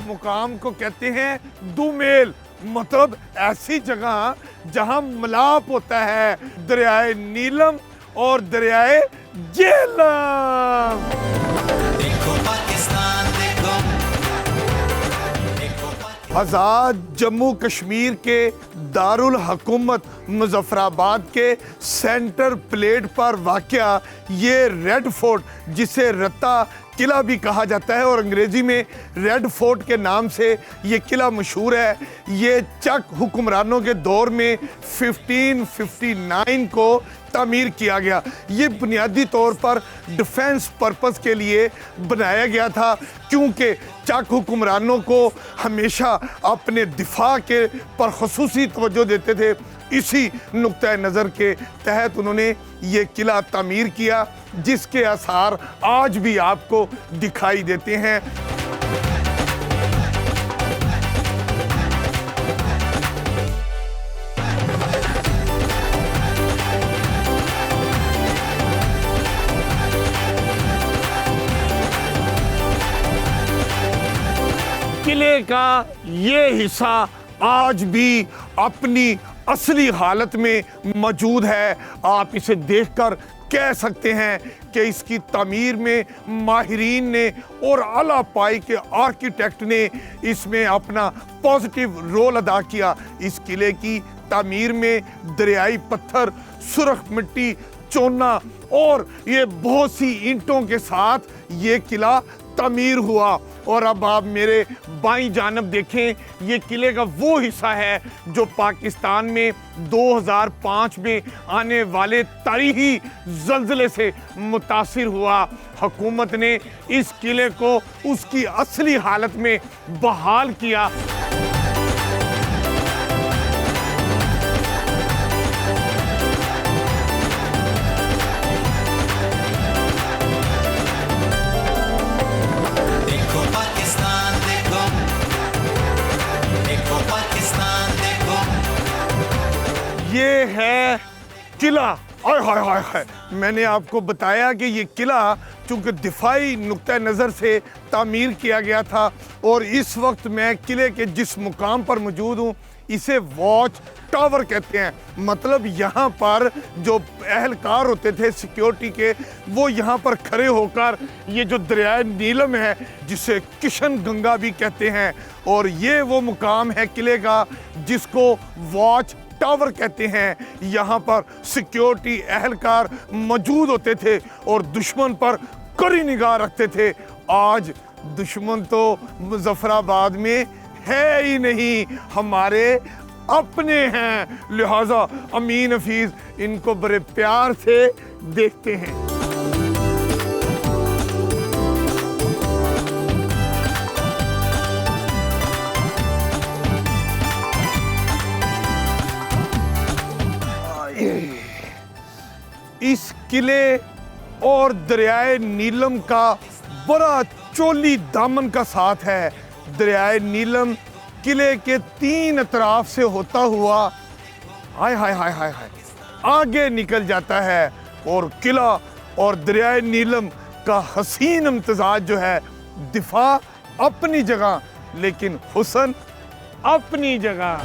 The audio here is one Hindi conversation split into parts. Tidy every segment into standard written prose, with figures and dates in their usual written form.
मुकाम को कहते हैं दुमेल, मतलब ऐसी जगह जहां मिलाप होता है दरियाए नीलम और दरियाए झेलम। आज़ाद जम्मू कश्मीर के दारुल हुकूमत मुजफ्फराबाद के सेंटर प्लेट पर वाक़या ये रेड फोर्ट, जिसे रत्ता किला भी कहा जाता है और अंग्रेज़ी में रेड फोर्ट के नाम से ये किला मशहूर है, ये चक हुक्मरानों के दौर में 1559 को तामीर किया गया। ये बुनियादी तौर पर डिफेंस पर्पस के लिए बनाया गया था, क्योंकि चक हुक्मरानों को हमेशा अपने दिफा के पर ख़ुसूसी तवज्जो देते थे। इसी नुक्ता नज़र के तहत उन्होंने ये किला तामीर किया, जिसके आसार आज भी आपको दिखाई देते हैं। किले का ये हिस्सा आज भी अपनी असली हालत में मौजूद है। आप इसे देखकर कह सकते हैं कि इसकी तामीर में माहिरीन ने और आला पाई के आर्किटेक्ट ने इसमें अपना पॉजिटिव रोल अदा किया। इस किले की तामीर में दरियाई पत्थर, सुर्ख मिट्टी, चोना और ये बहुत सी ईंटों के साथ ये किला तामीर हुआ। और अब आप मेरे बाईं जानब देखें, ये किले का वो हिस्सा है जो पाकिस्तान में 2005 में आने वाले तारीखी ज़ल्ज़ले से मुतासिर हुआ। हुकूमत ने इस किले को उसकी असली हालत में बहाल किया। ये है किला। हाय हाय हाय हाय, मैंने आपको बताया कि ये किला चूँकि दिफाई नुक्ता नज़र से तामीर किया गया था और इस वक्त मैं किले के जिस मुकाम पर मौजूद हूँ इसे वॉच टावर कहते हैं। मतलब यहाँ पर जो एहलकार होते थे सिक्योरिटी के, वो यहाँ पर खड़े होकर ये जो दरियाए नीलम है, जिसे किशन गंगा भी कहते हैं, और ये वो मुकाम है किले का जिसको वॉच टावर कहते हैं। यहाँ पर सिक्योरिटी एहलकार मौजूद होते थे और दुश्मन पर कड़ी निगाह रखते थे। आज दुश्मन तो मुजफ्फराबाद में है ही नहीं, हमारे अपने हैं, लिहाजा अमीन हफीज इनको बड़े प्यार से देखते हैं। इस किले और दरियाए नीलम का बड़ा चोली दामन का साथ है। दरियाए नीलम किले के 3 अतराफ से होता हुआ हाय हाय हाय हाय हाय आगे निकल जाता है और किला और दरियाए नीलम का हसीन इम्तिजाज जो है, दिफा अपनी जगह लेकिन हुस्न अपनी जगह।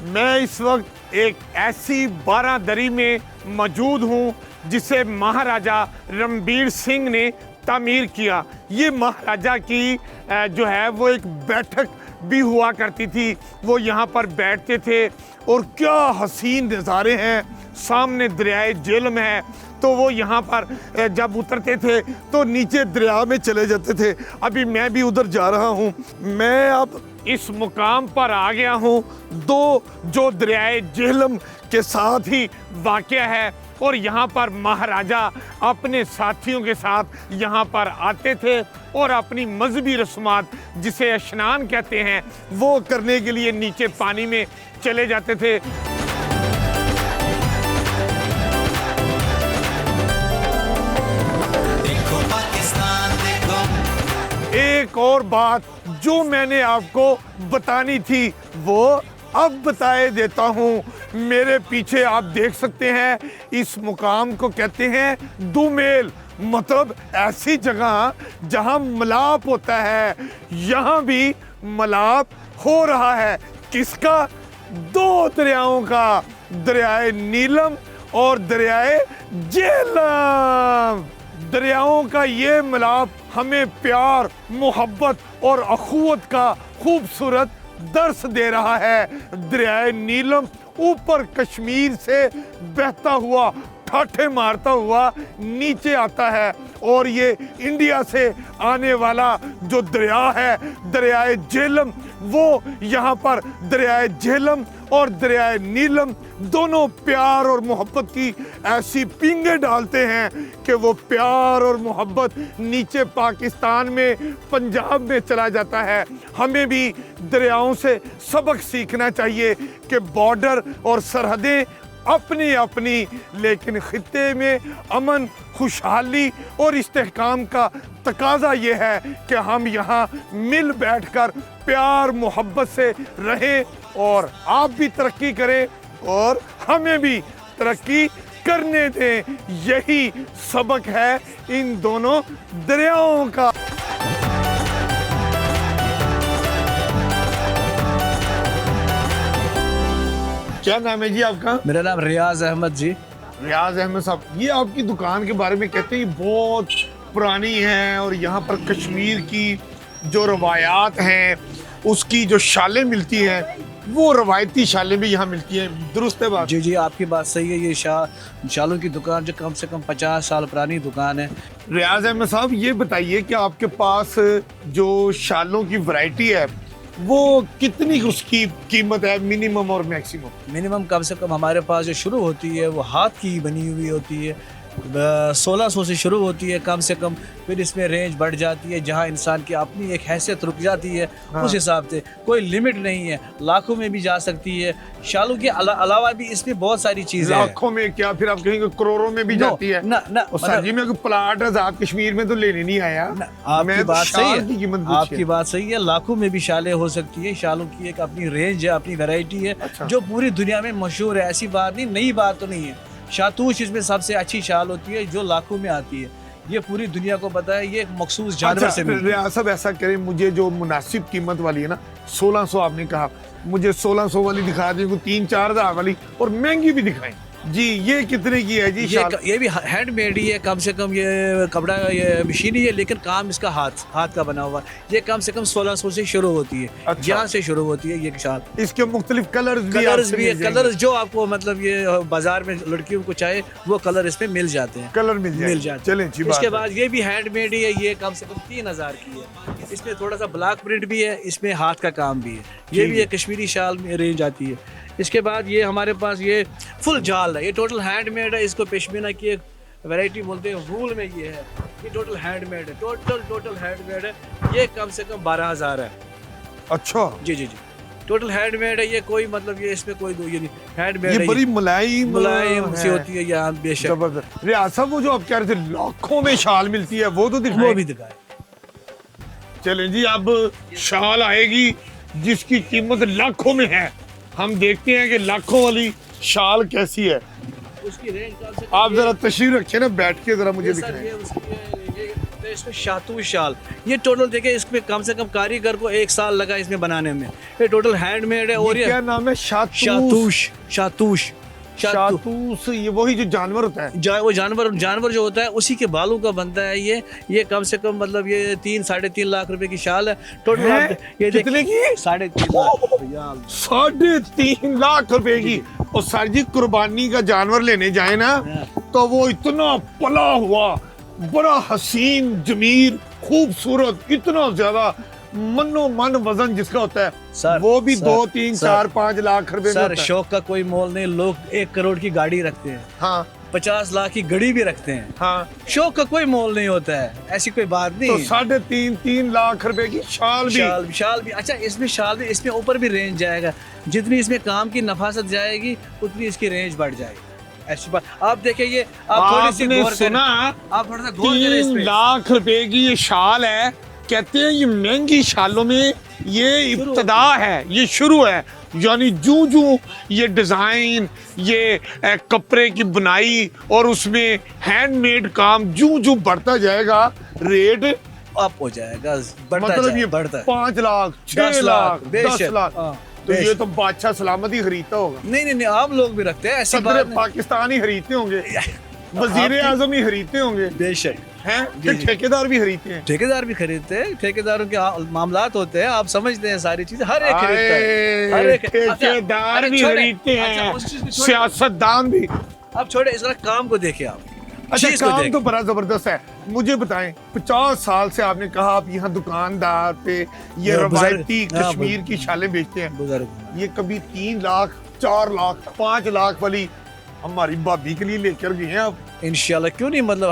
मैं इस वक्त एक ऐसी बारादरी में मौजूद हूँ जिसे महाराजा रणबीर सिंह ने तामीर किया। ये महाराजा की जो है वो एक बैठक भी हुआ करती थी, वो यहाँ पर बैठते थे और क्या हसीन नज़ारे हैं। सामने दरियाए झेलम है, तो वो यहाँ पर जब उतरते थे तो नीचे दरिया में चले जाते थे। अभी मैं भी उधर जा रहा हूँ। मैं अब इस मुकाम पर आ गया हूँ जो दरियाए झेलम के साथ ही वाक़या है, और यहाँ पर महाराजा अपने साथियों के साथ यहाँ पर आते थे और अपनी मजहबी रस्मात, जिसे स्नान कहते हैं, वो करने के लिए नीचे पानी में चले जाते थे। एक और बात जो मैंने आपको बतानी थी वो अब बताए देता हूँ। मेरे पीछे आप देख सकते हैं, इस मुकाम को कहते हैं दुमेल, मतलब ऐसी जगह जहां मिलाप होता है, यहां भी मिलाप हो रहा है। किसका? दो दरियाओं का, दरियाए नीलम और दरियाए झेलम। दरियाओं का ये मिलाप हमें प्यार, मोहब्बत और अखुवत का खूबसूरत दर्स दे रहा है। दरियाए नीलम ऊपर कश्मीर से बहता हुआ, ठाठे मारता हुआ नीचे आता है, और ये इंडिया से आने वाला जो दरिया है, दरियाए झेलम, वो यहाँ पर दरियाए झेलम और दरियाए नीलम दोनों प्यार और मोहब्बत की ऐसी पींगे डालते हैं कि वो प्यार और मोहब्बत नीचे पाकिस्तान में, पंजाब में चला जाता है। हमें भी दरियाओं से सबक सीखना चाहिए कि बॉर्डर और सरहदें अपनी अपनी, लेकिन खित्ते में अमन, खुशहाली और इस्तेहकाम का तकाजा ये है कि हम यहाँ मिल बैठकर प्यार मोहब्बत से रहें, और आप भी तरक्की करें और हमें भी तरक्की करने दें। यही सबक है इन दोनों दरियाओं का। क्या नाम है जी आपका? मेरा नाम रियाज अहमद जी। रियाज अहमद साहब, ये आपकी दुकान के बारे में कहते हैं बहुत पुरानी है, और यहाँ पर कश्मीर की जो रवायात हैं, उसकी जो शालें मिलती हैं, वो रवायती शालें भी यहाँ मिलती हैं। दुरुस्त है बात? जी जी, आपकी बात सही है। ये शालों की दुकान जो कम से कम 50 साल पुरानी दुकान है। रियाज अहमद साहब, ये बताइए कि आपके पास जो शालों की वैरायटी है, वो कितनी उसकी कीमत है, मिनिमम और मैक्सिमम? मिनिमम कम से कम हमारे पास जो शुरू होती है वो हाथ की बनी हुई होती है, 1600 से शुरू होती है कम से कम। फिर इसमें रेंज बढ़ जाती है, जहाँ इंसान की अपनी एक हैसियत रुक जाती है। हाँ। उस हिसाब से कोई लिमिट नहीं है, लाखों में भी जा सकती है। शालों के अलावा भी इसमें बहुत सारी चीजें। लाखों में क्या, फिर आप कहेंगे करोड़ों में भी जाती है? ना ना, सर जी, मैं प्लाट आजाद कश्मीर में तो लेने नहीं आया। आपकी बात सही है, आपकी बात सही है। लाखों में भी शालें हो सकती है। शालों की एक अपनी रेंज है, अपनी वैरायटी है। अच्छा। जो पूरी दुनिया में मशहूर है। ऐसी बात नहीं, नई बात तो नहीं है। शातूश इसमें सबसे अच्छी शाल होती है जो लाखों में आती है। ये पूरी दुनिया को पता है। ये एक मखसूस जानवर से मिलती है। सब ऐसा करें, मुझे जो मुनासिब कीमत वाली है ना, 1600 आपने कहा, मुझे 1600 वाली दिखा दें, 3-4 हज़ार वाली, और महंगी भी दिखाएं जी। ये कितने की है जी? ये भी हैंडमेड ही है कम से कम। ये कपड़ा, ये मशीन ही है, लेकिन काम इसका हाथ का बना हुआ। ये कम से कम 1600 से शुरू होती है। अच्छा। यहाँ से शुरू होती है ये शाल। इसके मुख्तलिफ कलर्स भी है। कलर्स जो आपको मतलब ये बाजार में लड़कियों को चाहे वो कलर इसमें मिल जाते हैं। कलर मिल जाते हैं। चलें, इसके बाद ये भी हैंडमेड ही है। ये कम से कम 3000 की है। इसमें थोड़ा सा ब्लॉक प्रिंट भी है, इसमें हाथ का काम भी है। ये भी एक कश्मीरी शाल में रेंज आती है। इसके बाद ये हमारे पास ये फुल जाल है। ये टोटल हैंडमेड है। इसको पश्मीना की एक वैरायटी बोलते हैं। वूल में ये है। ये टोटल हैंडमेड है। टोटल हैंडमेड है। ये कम से कम 12000 है। अच्छा जी जी जी, टोटल हैंडमेड है। ये कोई मतलब ये इसमें कोई ये नहीं, हैंडमेड है। ये बड़ी मुलायम सी होती है यहाँ बेशक। जबरदस्त। रियाज साहब, वो जो आप कह रहे थे लाखों में शाल मिलती है, वो तो दिखाएं। वो भी दिखाए। चलें जी, अब शाल आएगी जिसकी कीमत लाखों में है। हम देखते हैं कि लाखों वाली शाल कैसी है। उसकी रेंज आप जरा तशरीफ रखें ना, बैठ के जरा मुझे दिखाएं। ये इसमें शातूश शाल, ये टोटल देखिए, इसमें कम से कम कारीगर को 1 साल लगा इसमें बनाने में। ये टोटल हैंडमेड है। और ये क्या नाम है? शातूश। शातूस, ये वही जो जानवर होता है। वो जानवर जो होता है उसी के बालों का बनता है। ये कम से कम मतलब ये 3-3.5 लाख रुपए की शाल है टोटल। ये कितने की? 3.5 लाख। 3.5 लाख रुपए की। और सर जी, कुर्बानी का जानवर लेने जाए ना, तो वो इतना पला हुआ, बड़ा हसीन, जमीर, खूबसूरत, इतना ज्यादा मनो मन वजन जिसका होता है, सर, वो भी 2, 3, 4, 5 लाख रुपए। सर, शौक का कोई मोल नहीं। लोग 1 करोड़ की गाड़ी रखते हैं। हाँ। 50 लाख की घड़ी भी रखते हैं। हाँ। शौक का कोई मोल नहीं होता है, ऐसी कोई बात नहीं। तो 3.5-3 लाख रुपए की शाल भी। अच्छा, इसमें शाल भी, इसमें ऊपर भी रेंज जाएगा। जितनी इसमें काम की नफासत जाएगी उतनी इसकी रेंज बढ़ जाएगी। ऐसी बात आप देखिए। ये आप थोड़ी सी सुना, आप थोड़ा सा गौर करें। 3 लाख रुपए की ये शाल है। कहते हैं ये महंगी शालों में ये इब्तदा है, ये शुरू है। यानी जूं जूं ये डिजाइन, ये कपड़े की बुनाई और उसमें हैंडमेड काम जूं जूं बढ़ता जाएगा, रेट अप हो जाएगा, बढ़ता मतलब ये बढ़ता है। 5 लाख 6 10 लाख 10 बेशक, लाख हाँ, तो ये बेशक। तो बादशाह सलामती खरीदता होगा, नहीं नहीं नहीं, आप लोग भी रखते हैं ऐसी सदर बात नहीं। पाकिस्तान ही खरीदते होंगे, वजीर आपकी- आजम ही खरीदते होंगे, बेशक हैं जी, कि जी। ठेकेदार भी खरीदते हैं। ठेकेदार भी खरीदते हैं, ठेकेदारों के मामलात होते हैं, आप समझते हैं सारी चीजें, हर एक खरीदता आए, है, हर एक। ठेकेदार अच्छा, भी छोड़े। खरीदते अच्छा, हैं, उस चीज़ को छोड़े। सियासतदान भी। अब छोड़े, इस वक्त काम को देखिए आप, अच्छा चीज़ को काम देखिए। तो बड़ा जबरदस्त है। मुझे बताएं, 50 साल से आपने कहा आप यहाँ दुकानदार पे ये ये बुजुर्ग- रवायती हाँ, कश्मीर की शालें बेचते हैं, बुजुर्ग ये कभी 3 लाख 4 लाख 5 लाख वाली हमारी भाभी के लिए लेकर गए हैं आप? इंशाल्लाह, क्यों नहीं, मतलब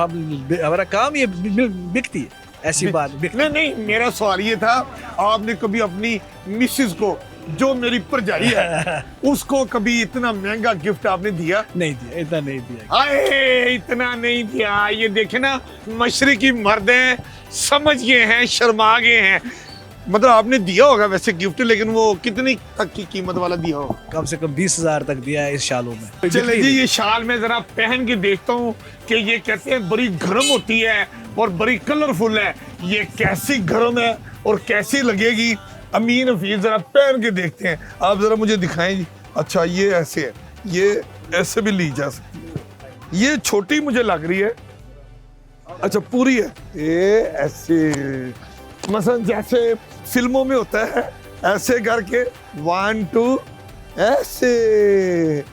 हमारा काम ये बिकती है, ऐसी बात नहीं नहीं, मेरा सवाल ये था, आपने कभी अपनी मिसेस को जो मेरी भरजाई है उसको कभी इतना महंगा गिफ्ट आपने दिया? नहीं दिया, इतना नहीं दिया। आए, इतना नहीं दिया। ये देखे ना, मशरकी मर्द हैं, समझ गए हैं, शर्मा गए हैं। मतलब आपने दिया होगा वैसे गिफ्ट, लेकिन वो कितनी तक की कीमत वाला दिया होगा? कम से कम 20,000 तक दिया है इस शालों में। चले जी, ये शाल मैं जरा पहन के देखता हूँ कि ये कहते हैं बड़ी गर्म होती है और बड़ी कलरफुल है। ये कैसी गर्म है और कैसी लगेगी, अमीन हफीज जरा पहन के देखते हैं। आप जरा मुझे दिखाएं जी। अच्छा, ये ऐसे है, ये ऐसे भी ली जा सकती है। ये छोटी मुझे लग रही है। अच्छा, पूरी है ये ऐसे, मसलन जैसे फिल्मों में होता है, ऐसे करके 1 2 ऐसे